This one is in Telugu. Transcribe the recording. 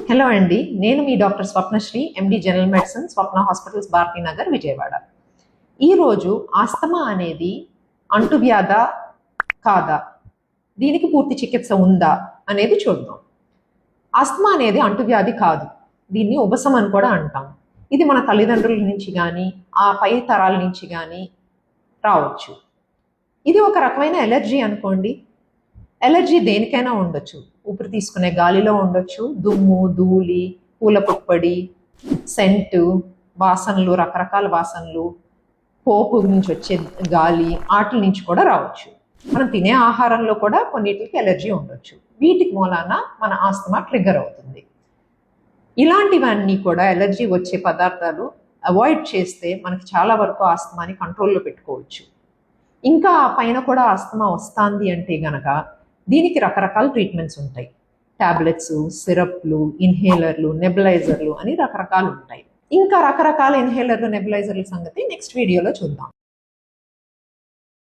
హలో అండి, నేను మీ doctor Swapnasri, MD general medicine, Swapna hospitals, Bharathinagar, Vijayawada. ఈరోజు ఆస్తమా అనేది అంటువ్యాధ కాదా, దీనికి పూర్తి చికిత్స ఉందా అనేది చూద్దాం. ఆస్తమా అనేది అంటువ్యాధి కాదు, దీన్ని ఉబసం అని కూడా అంటాం. ఇది మన తల్లిదండ్రుల నుంచి కానీ ఆ పై తరాల నుంచి కానీ రావచ్చు. ఇది ఒక రకమైన ఎలర్జీ అనుకోండి. ఎలర్జీ దేనికైనా ఉండొచ్చు. ఊపిరి తీసుకునే గాలిలో ఉండొచ్చు, దుమ్ము, ధూళి, పూల పుప్పొడి, సెంటు, వాసనలు, రకరకాల వాసనలు, పోపు నుంచి వచ్చే గాలి, వాటి నుంచి కూడా రావచ్చు. మనం తినే ఆహారంలో కూడా కొన్నిటికి ఎలర్జీ ఉండొచ్చు. వీటికి మూలాన మన ఆస్తమా ట్రిగ్గర్ అవుతుంది. ఇలాంటివన్నీ కూడా ఎలర్జీ వచ్చే పదార్థాలు అవాయిడ్ చేస్తే మనకి చాలా వరకు ఆస్తమాని కంట్రోల్లో పెట్టుకోవచ్చు. ఇంకా పైన కూడా ఆస్తమా వస్తుంది అంటే గనక దీనికి రకరకాల ట్రీట్మెంట్స్ ఉంటాయి. టాబ్లెట్స్, సిరప్లు, ఇన్హేలర్లు, నెబులైజర్లు అని రకరకాలు ఉంటాయి. ఇంకా రకరకాల ఇన్హేలర్లు, నెబులైజర్ల సంగతి నెక్స్ట్ వీడియోలో చూద్దాం.